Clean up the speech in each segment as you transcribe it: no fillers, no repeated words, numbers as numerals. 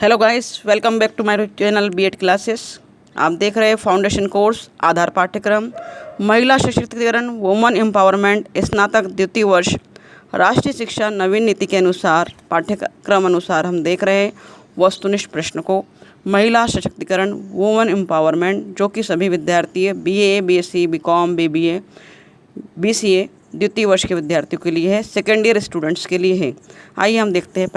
Hello guys, welcome back to my channel BEd classes. आप देख रहे हैं फाउंडेशन कोर्स आधार पाठ्यक्रम महिला सशक्तिकरण वुमन एम्पावरमेंट स्नातक द्वितीय वर्ष राष्ट्रीय शिक्षा नवीन नीति के अनुसार पाठ्यक्रम अनुसार हम देख रहे हैं वस्तुनिष्ठ प्रश्न को महिला सशक्तिकरण वुमन एम्पावरमेंट, जो कि सभी विद्यार्थी BA, BSc, BCom, BBA, BCA द्वितीय वर्ष के विद्यार्थियों के लिए है, सेकेंड ईयर स्टूडेंट्स के लिए है। आइए हम देखते हैं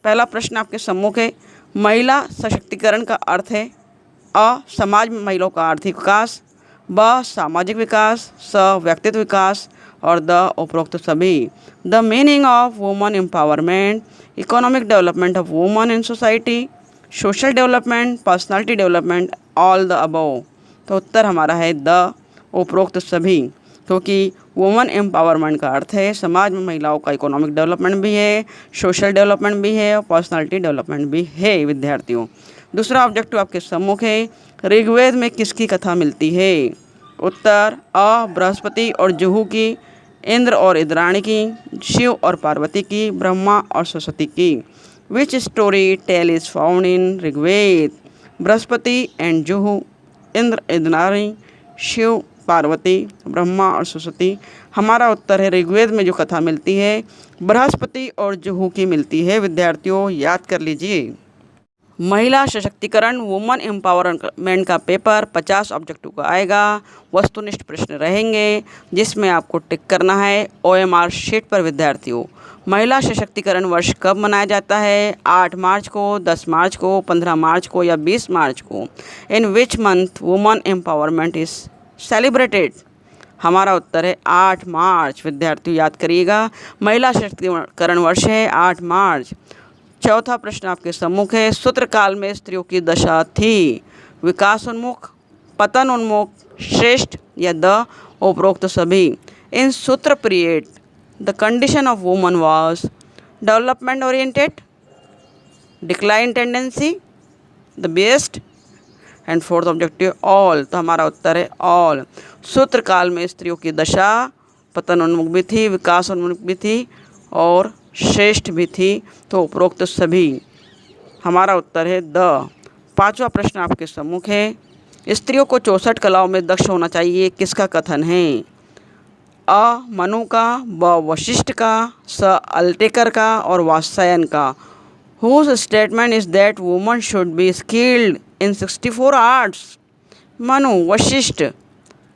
पहला प्रश्न आपके सम्मुख है। महिला सशक्तिकरण का अर्थ है अ समाज में महिलाओं का आर्थिक विकास, ब सामाजिक विकास, स व्यक्तित्व विकास और द उपरोक्त सभी। The meaning of woman empowerment, economic development of woman in society, social development, personality development, all the above. तो उत्तर हमारा है द उपरोक्त सभी, क्योंकि वुमन एम्पावरमेंट का अर्थ है समाज में महिलाओं का इकोनॉमिक डेवलपमेंट भी है, सोशल डेवलपमेंट भी है और पर्सनालिटी डेवलपमेंट भी है विद्यार्थियों। दूसरा ऑब्जेक्टिव आपके सम्मुख है। ऋग्वेद में किसकी कथा मिलती है? उत्तर अ बृहस्पति और जुहू की, इंद्र और इंद्राणी की, शिव और पार्वती की, ब्रह्मा और सरस्वती की। Which story tale is found in Rigveda? Brihaspati and Juhu, Indra Indrani, Shiva Parvati, Brahma और सरस्वती। हमारा उत्तर है ऋग्वेद में जो कथा मिलती है बृहस्पति और जुहू की मिलती है। विद्यार्थियों याद कर लीजिए। महिला सशक्तिकरण वुमन एम्पावरमेंट का पेपर 50 ऑब्जेक्टिव का आएगा। वस्तुनिष्ठ प्रश्न रहेंगे जिसमें आपको टिक करना है OMR शीट पर। विद्यार्थियों, महिला सशक्तिकरण वर्ष कब मनाया जाता है? 8 मार्च को, 10 मार्च को, 15 मार्च को या 20 मार्च को? In which month woman empowerment is celebrated? हमारा उत्तर है 8 मार्च। विद्यार्थियों याद करिएगा, महिला सशक्तिकरण वर्ष है 8 मार्च। चौथा प्रश्न आपके सम्मुख है। सूत्रकाल में स्त्रियों की दशा थी विकासोन्मुख, पतन उन्मुख, श्रेष्ठ या द उपरोक्त सभी। इन सूत्र period the condition of woman was development oriented, decline tendency, the best and fourth objective all. तो हमारा उत्तर है ऑल। सूत्रकाल में स्त्रियों की दशा पतनोन्मुख भी थी, विकासोन्मुख भी थी और श्रेष्ठ भी थी, तो उपरोक्त सभी। हमारा उत्तर है द। पांचवा प्रश्न आपके सम्मुख है। स्त्रियों को 64 कलाओं में दक्ष होना चाहिए, किसका कथन है? अ मनु का, ब वशिष्ठ का, स अल्टेकर का और वात्स्यायन का। Whose statement is that women should be skilled in 64 arts? Manu, Vashishtha,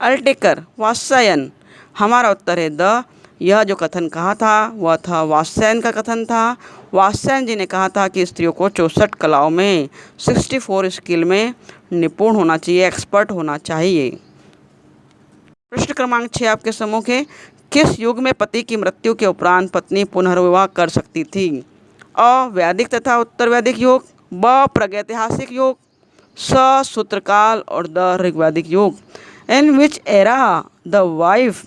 Altekar, Vatsyayan. हमारा उत्तर है द। यह जो कथन कहा था वह था वात्स्यायन का कथन था। वात्स्यायन जी ने कहा था कि स्त्रियों को 64 कलाओं में 64 स्किल में निपुण होना चाहिए, एक्सपर्ट होना चाहिए। प्रश्न क्रमांक 6 आपके सम्मुख है। किस युग में पति की मृत्यु के उपरांत पत्नी पुनर्विवाह कर सकती थी? अ वैदिक तथा उत्तर वैदिक युग, ब प्रागैतिहासिक युग, स सूत्रकाल और द ऋग्वैदिक युग। In which era the wife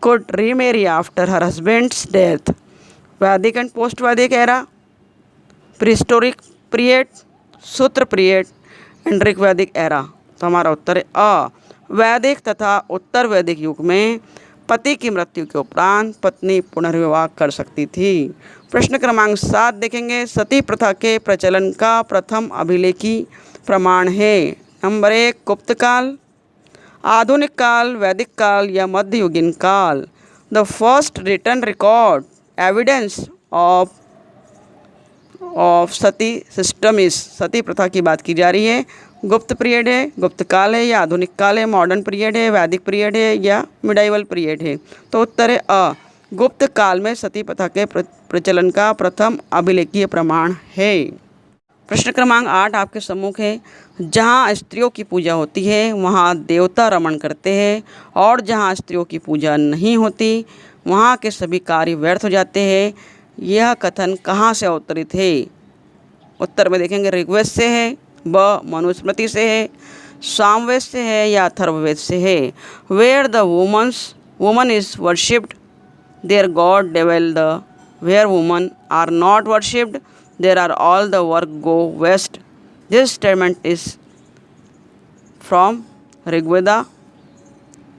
could remarry after her husband's death? Vedic and post Vedic era, prehistoric period, Sutra period and Rigvedic era. तो हमारा उत्तर है अ वैदिक तथा उत्तर वैदिक युग में पति की मृत्यु के उपरांत पत्नी पुनर्विवाह कर सकती थी। प्रश्न क्रमांक 7 देखेंगे। सती प्रथा के प्रचलन का प्रथम अभिलेखी प्रमाण है। नंबर 1 गुप्त काल, आधुनिक काल, वैदिक काल या मध्ययुगीन काल। The first written record evidence of sati system is. Sati प्रथा की बात की जा रही है। गुप्त पीरियड है, गुप्त काल है या आधुनिक काल है, मॉडर्न पीरियड है, वैदिक पीरियड है या मिडाइवल पीरियड है? तो उत्तर है अ गुप्त काल में सती प्रथा के प्रचलन का प्रथम अभिलेखीय प्रमाण है। प्रश्न क्रमांक 8 आपके सम्मुख है। जहाँ स्त्रियों की पूजा होती है वहाँ देवता रमण करते हैं और जहाँ स्त्रियों की पूजा नहीं होती वहाँ के सभी कार्य व्यर्थ हो जाते हैं। यह कथन कहाँ से अवतरित है? उत्तर में देखेंगे ऋग्वेद से है, ब मनुस्मृति से है, सामवेद से है या अथर्ववेद से है। Where the woman is worshipped there god dwell the, where woman are not worshipped there are all the work go west. This statement is from Rigveda,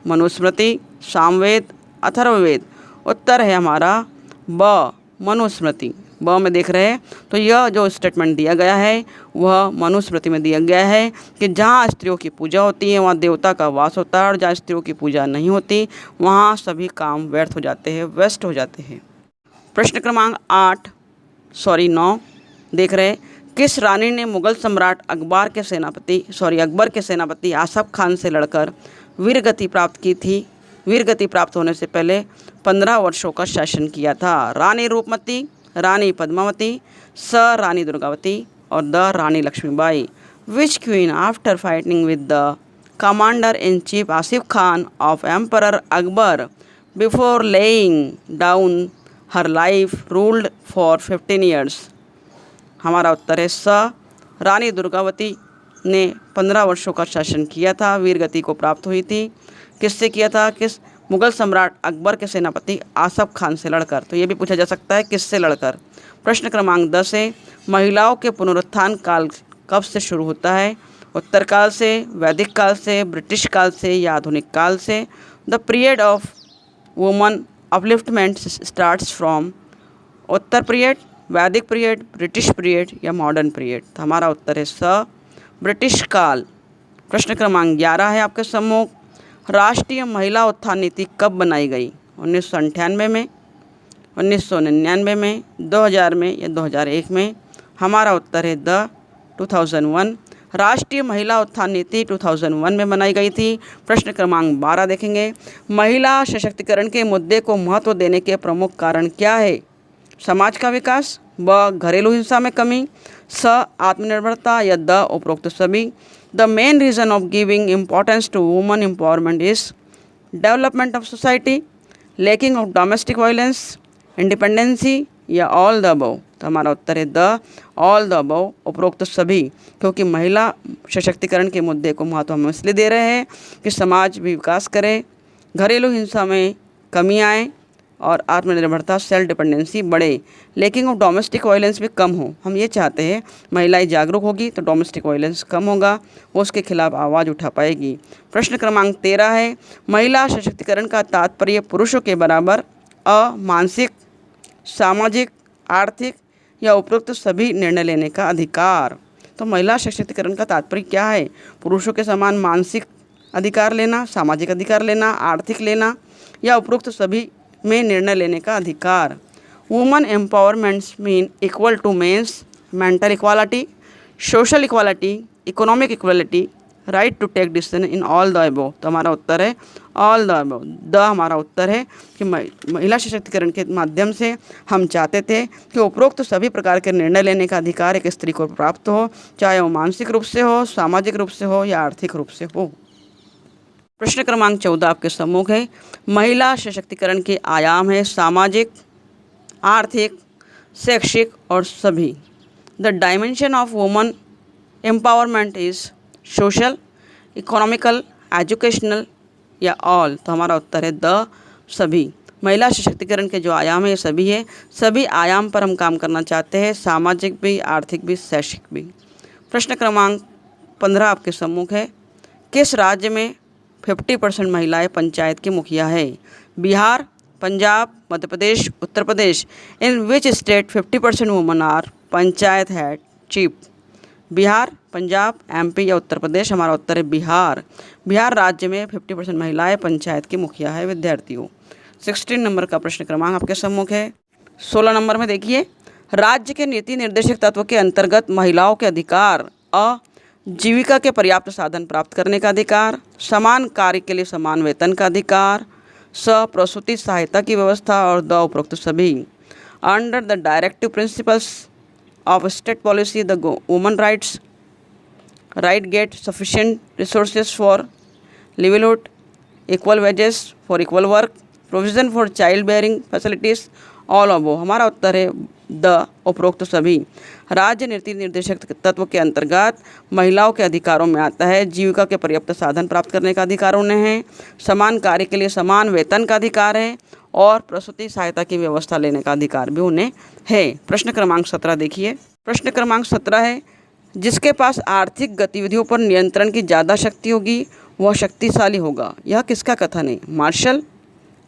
Manusmriti, Samaveda, Atharvaveda. उत्तर है हमारा ब मनुस्मृति। ब में देख रहे हैं तो यह जो स्टेटमेंट दिया गया है वह मनुस्मृति में दिया गया है कि जहाँ स्त्रियों की पूजा होती है वहाँ देवता का वास होता है, और जहाँ स्त्रियों की पूजा नहीं होती वहाँ सभी काम व्यर्थ हो जाते हैं, वेस्ट हो जाते हैं। प्रश्न क्रमांक 9 देख रहे हैं, किस रानी ने मुगल सम्राट अकबर के सेनापति आसफ खान से लड़कर वीरगति प्राप्त की थी? वीरगति प्राप्त होने से पहले 15 वर्षों का शासन किया था। रानी रूपमती, रानी पद्मावती, स रानी दुर्गावती और the Rani Lakshmibai. Which queen after fighting with the commander in chief Asif Khan of emperor Akbar before laying down her life ruled for 15 years? हमारा उत्तर है स रानी दुर्गावती ने 15 वर्षों का शासन किया था, वीरगति को प्राप्त हुई थी। किससे किया था? किस मुगल सम्राट अकबर के सेनापति आसफ खान से लड़कर। तो ये भी पूछा जा सकता है किससे लड़कर। प्रश्न क्रमांक 10 है, महिलाओं के पुनरुत्थान काल कब से शुरू होता है? उत्तर काल से, वैदिक काल से, ब्रिटिश काल से या आधुनिक काल से? The period of woman upliftment starts from Uttar period, वैदिक पीरियड, ब्रिटिश पीरियड या मॉडर्न पीरियड? तो हमारा उत्तर है स ब्रिटिश काल। प्रश्न क्रमांक 11 है आपके सम्मुख, राष्ट्रीय महिला उत्थान नीति कब बनाई गई? 1998 में, 1999 में, 2000 में या 2001 में? हमारा उत्तर है द 2001। राष्ट्रीय महिला उत्थान नीति 2001 में बनाई गई थी। प्रश्न क्रमांक 12 देखेंगे, महिला सशक्तिकरण के मुद्दे को महत्व देने के प्रमुख कारण क्या है? समाज का विकास, ब घरेलू हिंसा में कमी, स आत्मनिर्भरता या द उपरोक्त सभी? The main reason of giving importance to woman empowerment is development of society, lacking of domestic violence, independency या ऑल द अबव? तो हमारा उत्तर है द ऑल द अबव, उपरोक्त सभी। क्योंकि महिला सशक्तिकरण के मुद्दे को महत्व हम इसलिए दे रहे हैं कि समाज भी विकास करे, घरेलू हिंसा में कमी आए और आत्मनिर्भरता सेल्फ डिपेंडेंसी बढ़े, लेकिन ऑफ डोमेस्टिक वायलेंस भी कम हो। हम ये चाहते हैं महिलाएं जागरूक होगी तो डोमेस्टिक वायलेंस कम होगा, वो उसके खिलाफ आवाज़ उठा पाएगी। प्रश्न क्रमांक 13 है, महिला सशक्तिकरण का तात्पर्य पुरुषों के बराबर मानसिक, सामाजिक, आर्थिक या उपरोक्त सभी निर्णय लेने का अधिकार? तो महिला सशक्तिकरण का तात्पर्य क्या है? पुरुषों के समान मानसिक अधिकार लेना, सामाजिक अधिकार लेना, आर्थिक लेना या उपरोक्त सभी में निर्णय लेने का अधिकार। Woman empowerments mean equal to men's, mental equality, social equality, economic equality, right to take decision in all the above? तो हमारा उत्तर है ऑल द अबव। द हमारा उत्तर है कि महिला सशक्तिकरण के माध्यम से हम चाहते थे कि उपरोक्त सभी प्रकार के निर्णय लेने का अधिकार एक स्त्री को प्राप्त हो, चाहे वो मानसिक रूप से हो, सामाजिक रूप से हो या आर्थिक रूप से हो। प्रश्न क्रमांक 14 आपके सम्मुख है, महिला सशक्तिकरण के आयाम है सामाजिक, आर्थिक, शैक्षिक और सभी। The dimension of woman empowerment is social, economical, educational या ऑल? तो हमारा उत्तर है द सभी। महिला सशक्तिकरण के जो आयाम है ये सभी है, सभी आयाम पर हम काम करना चाहते हैं, सामाजिक भी, आर्थिक भी, शैक्षिक भी। प्रश्न क्रमांक 15 आपके सम्मुख है, किस राज्य में 50% महिलाएं पंचायत की मुखिया है? Bihar, Punjab, Madhya Pradesh, Uttar Pradesh? In which state 50% woman are panchayat head chief? Bihar, Punjab, MP या उत्तर प्रदेश? हमारा उत्तर है बिहार। बिहार राज्य में 50% महिलाएं पंचायत की मुखिया है विद्यार्थियों। 16 नंबर का प्रश्न क्रमांक आपके सम्मुख है। 16 नंबर में देखिए, राज्य के नीति निर्देशक तत्व के अंतर्गत महिलाओं के अधिकार: जीविका के पर्याप्त साधन प्राप्त करने का अधिकार, समान कार्य के लिए समान वेतन का अधिकार, प्रसूति सहायता की व्यवस्था और द उपरोक्त सभी। Under the directive principles of state policy the woman right get sufficient resources for livelihood, equal wages for equal work, provision for child bearing facilities, all above? हमारा उत्तर है द उपरोक्त सभी। राज्य नीति निर्देशक तत्व के अंतर्गत महिलाओं के अधिकारों में आता है जीविका के पर्याप्त साधन प्राप्त करने का अधिकार उन्हें है, समान कार्य के लिए समान वेतन का अधिकार है और प्रसूति सहायता की व्यवस्था लेने का अधिकार भी उन्हें है। प्रश्न क्रमांक 17 देखिए। प्रश्न क्रमांक 17 है, जिसके पास आर्थिक गतिविधियों पर नियंत्रण की ज़्यादा शक्ति होगी वह शक्तिशाली होगा। यह किसका कथन है? Marshall,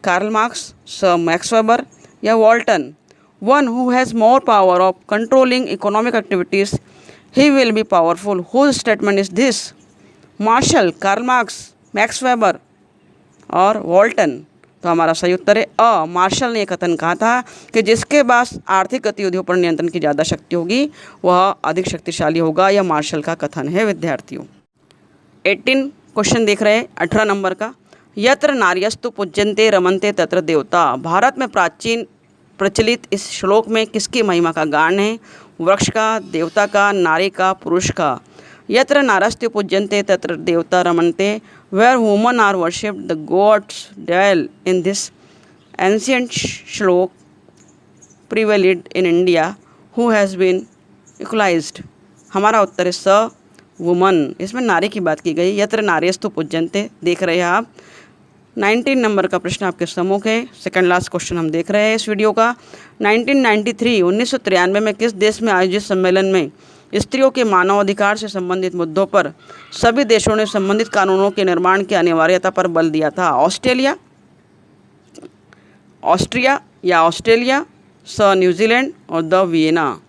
Karl Marx, sir Max Weber या Walton? One who has more power of controlling economic activities he will be powerful. Whose statement is this? Marshall, Karl Marx, Max Weber और वॉल्टन। तो हमारा सही उत्तर है अ। मार्शल ने यह कथन कहा था कि जिसके पास आर्थिक गतिविधियों पर नियंत्रण की ज़्यादा शक्ति होगी वह अधिक शक्तिशाली होगा। यह मार्शल का कथन है विद्यार्थियों। 18 क्वेश्चन देख रहे हैं 18 नंबर का। यत्र नार्यस्तु पूज्यन्ते रमन्ते तत्र देवता। भारत में प्राचीन प्रचलित इस श्लोक में किसकी महिमा का गान है? वृक्ष का, देवता का, नारी का, पुरुष का। यत्र नारस्त्य पूज्यन्ते तत्र देवता रमन्ते। Where women are worshipped, the gods dwell. In this ancient shlok prevailed in India, who has been equalized? हमारा उत्तर है स, वुमन। इसमें नारी की बात की गई। यत्र नार्यस्तु पूज्यन्ते देख रहे हैं आप। 19 नंबर का प्रश्न आपके सम्मुख है। सेकंड लास्ट क्वेश्चन हम देख रहे हैं इस वीडियो का। 1993 में किस देश में आयोजित सम्मेलन में स्त्रियों के मानवाधिकार से संबंधित मुद्दों पर सभी देशों ने संबंधित कानूनों के निर्माण की अनिवार्यता पर बल दिया था? ऑस्ट्रेलिया, ऑस्ट्रिया या ऑस्ट्रेलिया, स न्यूजीलैंड और the Vienna.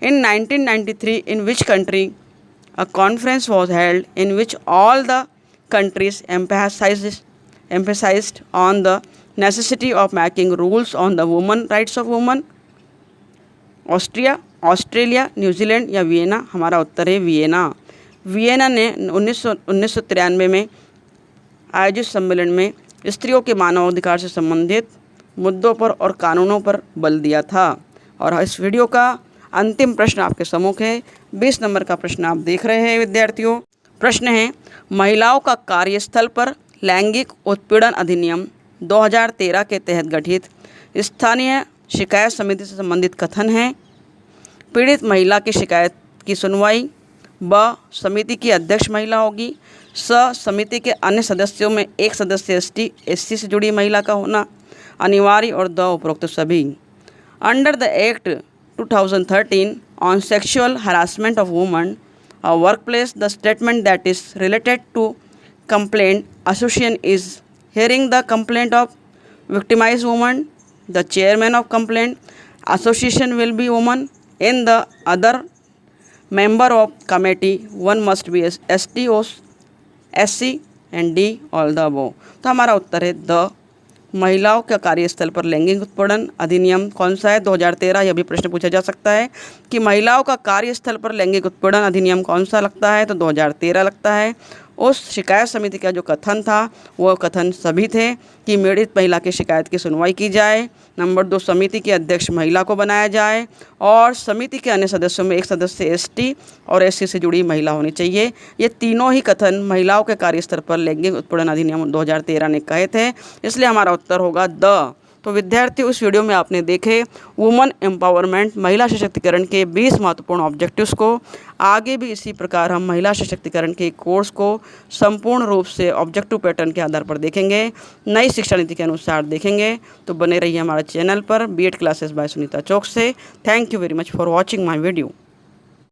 In 1993 in which country a conference was held in which all the countries emphasized on the necessity of making rules on the women rights of women? Australia, New Zealand या Vienna? हमारा उत्तर है Vienna. Vienna ने 1993 में आयोजित सम्मेलन में स्त्रियों के मानवाधिकार से संबंधित मुद्दों पर और कानूनों पर बल दिया था। और इस वीडियो का अंतिम प्रश्न आपके सम्मुख है। 20 नंबर का प्रश्न आप देख रहे हैं विद्यार्थियों। प्रश्न है, महिलाओं का कार्यस्थल पर लैंगिक उत्पीड़न अधिनियम 2013 के तहत गठित स्थानीय शिकायत समिति से संबंधित कथन है। पीड़ित महिला की शिकायत की सुनवाई। ब समिति की अध्यक्ष महिला होगी। स समिति के अन्य सदस्यों में एक सदस्य एससी से जुड़ी महिला का होना अनिवार्य। और द उपरोक्त सभी। Under the act 2013 on sexual harassment of woman a work place, the statement that is related to complaint association is hearing the complaint of victimized woman. The chairman of complaint association will be woman. In the other member of committee, one must be ST, SC and D all the above. तो हमारा उत्तर है the. महिलाओं के कार्यस्थल पर लैंगिक उत्पीड़न अधिनियम कौन सा है? 2013। यह भी प्रश्न पूछा जा सकता है कि महिलाओं का कार्यस्थल पर लैंगिक उत्पीड़न अधिनियम कौन सा लगता है? तो 2013 लगता है। उस शिकायत समिति का जो कथन था वो कथन सभी थे कि पीड़ित महिला की शिकायत की सुनवाई की जाए। नंबर 2, समिति के अध्यक्ष महिला को बनाया जाए और समिति के अन्य सदस्यों में एक सदस्य एसटी और एससी से जुड़ी महिला होनी चाहिए। ये तीनों ही कथन महिलाओं के कार्यस्थल पर लैंगिक उत्पीड़न अधिनियम 2013 ने कहे थे, इसलिए हमारा उत्तर होगा द। तो विद्यार्थियों, इस वीडियो में आपने देखे वुमन एम्पावरमेंट, महिला सशक्तिकरण के 20 महत्वपूर्ण ऑब्जेक्टिव्स को। आगे भी इसी प्रकार हम महिला सशक्तिकरण के कोर्स को संपूर्ण रूप से ऑब्जेक्टिव पैटर्न के आधार पर देखेंगे, नई शिक्षा नीति के अनुसार देखेंगे। तो बने रहिए हमारे चैनल पर बीएड क्लासेस बाय सुनीता चौक से। Thank you very much for watching my video.